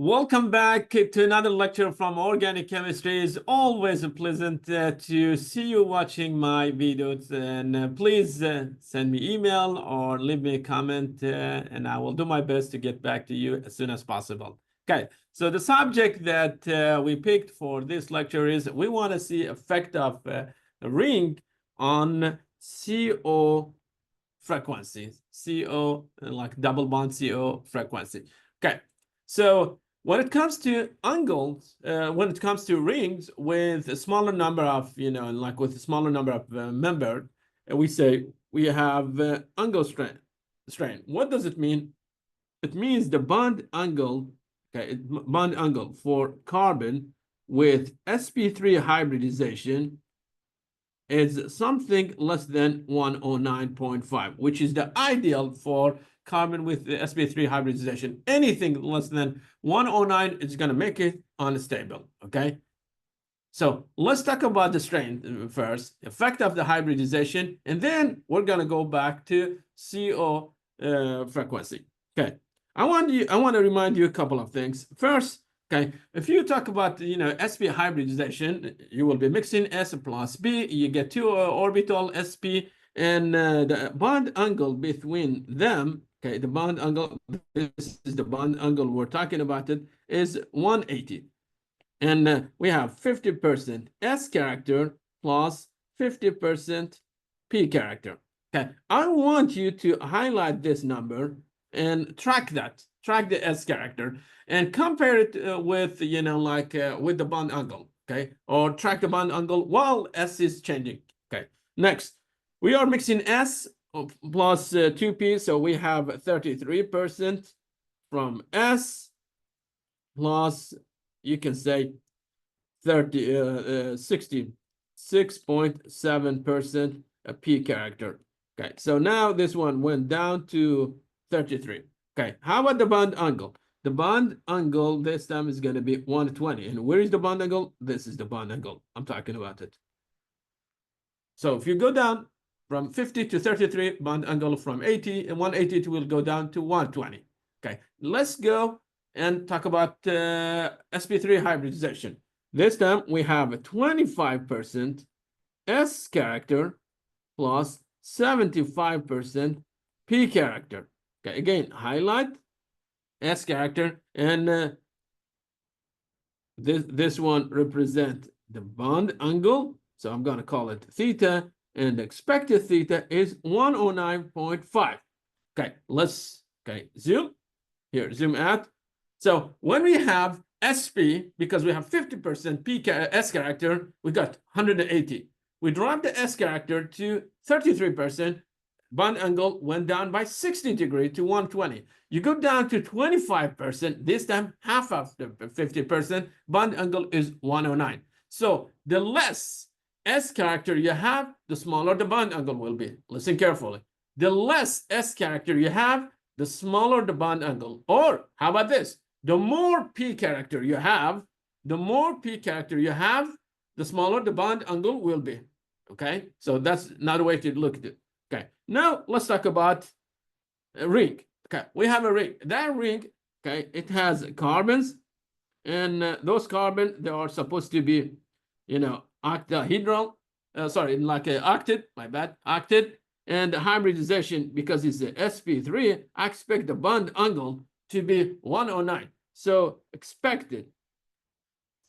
Welcome back to another lecture from Organic Chemistry. It's always a pleasant to see you watching my videos, and please send me email or leave me a comment, and I will do my best to get back to you as soon as possible. Okay, so the subject that we picked for this lecture is we want to see effect of the ring on CO frequency, CO like double bond CO frequency. Okay, so when it comes to angles, when it comes to rings with a smaller number of, like with a smaller number of members, we say we have angle strain. What does it mean? It means the bond angle, okay, bond angle for carbon with sp3 hybridization is something less than 109.5, which is the ideal for carbon with the sp3 hybridization. Anything less than 109 is going to make it unstable, okay? So let's talk about the strain first, effect of the hybridization, and then we're going to go back to CO frequency. Okay, I want to remind you a couple of things. First, okay, if you talk about, sp hybridization, you will be mixing S plus B, you get two orbital sp, and the bond angle between them, okay, the bond angle, this is the bond angle we're talking about, it is 180. And we have 50% S character plus 50% P character. Okay, I want you to highlight this number and track that, track the S character, and compare it with, with the bond angle, okay? Or track the bond angle while S is changing, okay? Next, we are mixing S plus 2P, so we have 33% from S plus, you can say 66.7% a P character. Okay, so now this one went down to 33. Okay, how about the bond angle? The bond angle this time is going to be 120. And where is the bond angle? This is the bond angle. I'm talking about it. So if you go down from 50 to 33, bond angle from 80, and 180 will go down to 120. Okay, let's go and talk about sp3 hybridization. This time we have 25% S character plus 75% P character. Okay, again, highlight S character, and this one represents the bond angle. So I'm going to call it theta, and the expected theta is 109.5. Okay, let's zoom here, zoom out. So when we have SP, because we have 50% S character, we got 180. We dropped the S character to 33%. Bond angle went down by 60 degrees to 120. You go down to 25%, this time half of the 50%, bond angle is 109. So the less S character you have, the smaller the bond angle will be. Listen carefully. The less S character you have, the smaller the bond angle. Or how about this? The more P character you have, the smaller the bond angle will be. Okay, so that's another way to look at it. Okay, now let's talk about a ring. Okay, we have a ring. That ring, okay, it has carbons, and those carbons, they are supposed to be, octahedral. Like an octet. My bad, octet. And the hybridization, because it's a sp3, I expect the bond angle to be 109. So expected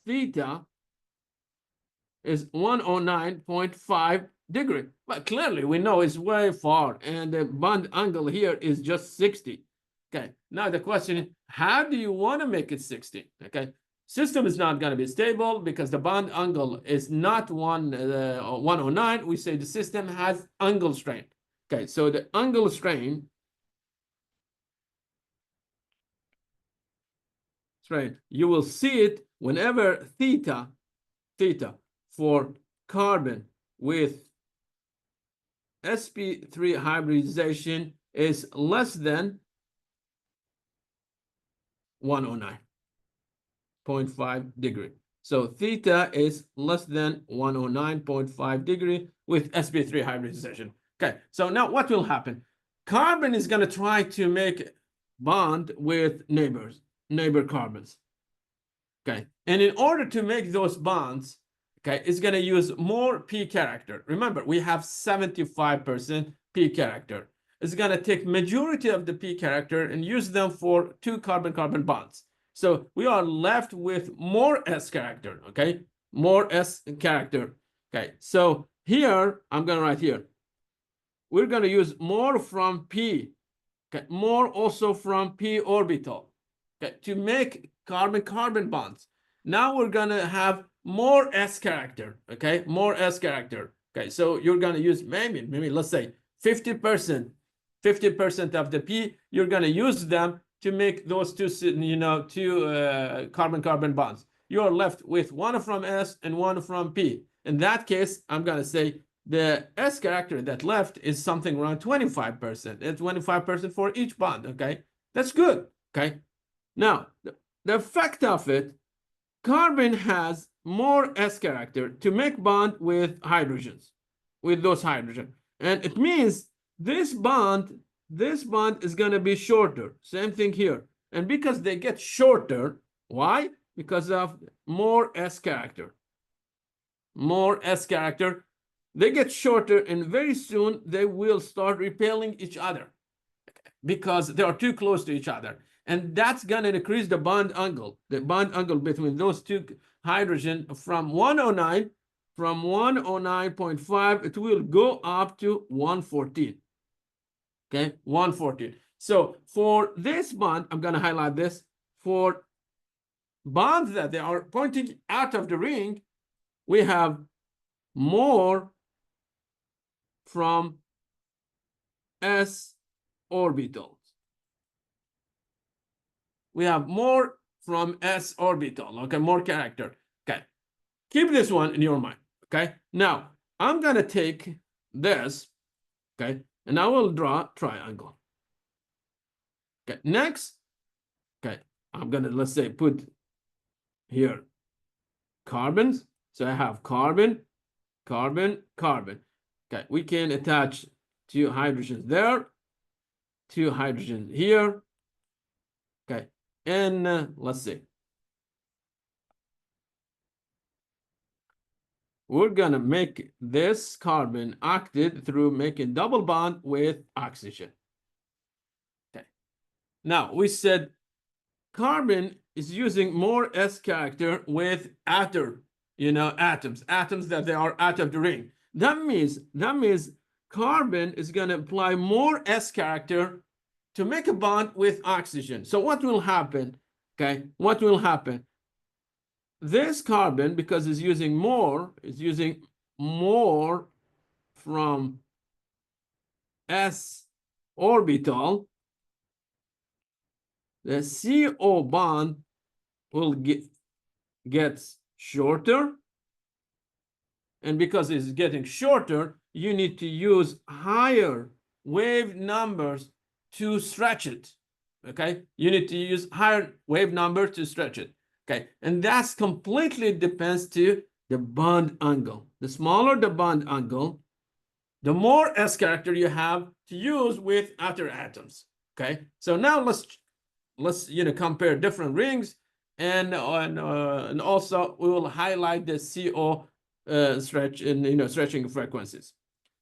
theta is 109.5 degree. But clearly we know it's way far, and the bond angle here is just 60. Okay, now the question is, how do you want to make it 60? Okay, system is not going to be stable because the bond angle is not 109. We say the system has angle strain. Okay, so the angle strain, you will see it whenever theta for carbon with sp3 hybridization is less than 109.5 degree. So theta is less than 109.5 degree with sp3 hybridization. Okay, so now what will happen? Carbon is going to try to make bond with neighbors. neighbor carbons. Okay, and in order to make those bonds, okay, it's going to use more p character. Remember, we have 75% p character. It's going to take majority of the p character and use them for 2 carbon-carbon bonds. So we are left with more s character, okay? More s character. Okay, so here, I'm going to write here, we're going to use more from p, okay, more also from p orbital, okay, to make carbon-carbon bonds. Now we're going to have more s character, okay, more s character. Okay, so you're going to use maybe let's say 50% of the p, you're going to use them to make those two carbon-carbon bonds. You're left with one from s and one from p. In that case, I'm going to say the s character that left is something around 25%. It's 25% for each bond, okay? That's good, okay? Now, the effect of it, carbon has more s character to make bond with hydrogens, with those hydrogen. And it means this bond is going to be shorter. Same thing here. And because they get shorter, why? Because of more s character. More s character. They get shorter, and very soon they will start repelling each other because they are too close to each other. And that's going to increase the bond angle between those two hydrogen from 109, from 109.5, it will go up to 114. Okay, 114. So for this bond, I'm going to highlight this. For bonds that they are pointing out of the ring, we have more from s orbitals. We have more from s orbital, okay, more character. Okay, keep this one in your mind. Okay, now I'm going to take this, okay, and I will draw a triangle. Okay, next, okay, I'm going to, let's say, put here carbons. So I have carbon, carbon, carbon. Okay, we can attach 2 hydrogens there, 2 hydrogens here. Okay, and let's see. We're going to make this carbon acted through making double bond with oxygen. Okay, now we said carbon is using more s character with atoms that they are out of the ring. That means carbon is going to apply more s character to make a bond with oxygen. So what will happen? Okay, what will happen? This carbon, because it's using more from s orbital, the CO bond will get shorter. And because it's getting shorter, you need to use higher wave numbers to stretch it. Okay, you need to use higher wave number to stretch it. Okay, and that's completely depends to the bond angle. The smaller the bond angle, the more s character you have to use with outer atoms. Okay, so now let's compare different rings, and also we will highlight the CO stretch and stretching frequencies.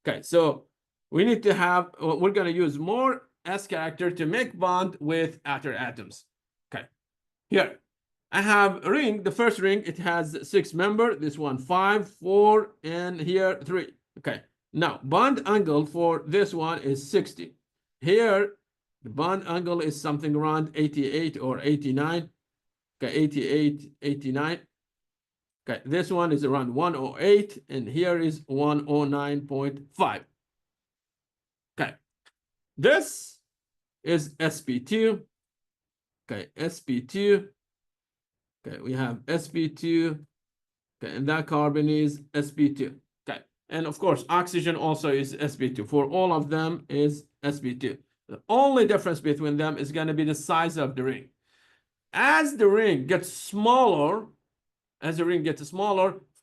Okay, so we need to have, we're going to use more s character to make bond with outer atoms. Okay, here I have a ring. The first ring, it has 6 members. This one 5, 4, and here 3. Okay, now bond angle for this one is 60. Here the bond angle is something around 88 or 89. Okay, 88, 89. Okay, this one is around 108, and here is 109.5. Okay, this is sp2. Okay, sp2. Okay, we have sp2. Okay, and that carbon is sp2. Okay, and of course, oxygen also is sp2. For all of them is sp2. The only difference between them is going to be the size of the ring. As the ring gets smaller,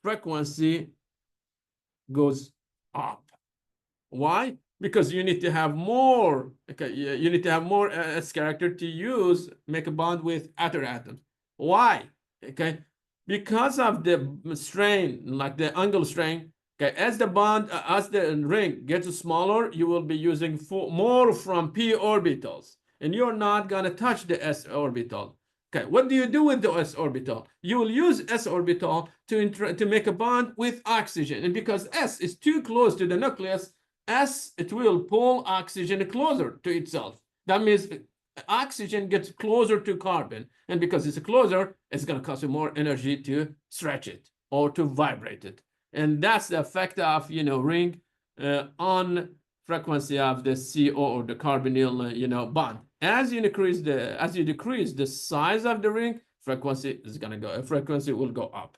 frequency goes up. Why? because you need to have more, okay, you need to have more s character to use, make a bond with other atoms. Why? Okay, because of the strain, like the angle strain. Okay, as the bond, as the ring gets smaller, you will be using more from p orbitals, and you're not gonna touch the s orbital. Okay, what do you do with the s orbital? You will use s orbital to make a bond with oxygen, and because s is too close to the nucleus, it will pull oxygen closer to itself. That means oxygen gets closer to carbon, and because it's closer, it's going to cost you more energy to stretch it or to vibrate it. And that's the effect of, ring on frequency of the CO, or the carbonyl, bond. As you decrease the size of the ring, frequency will go up.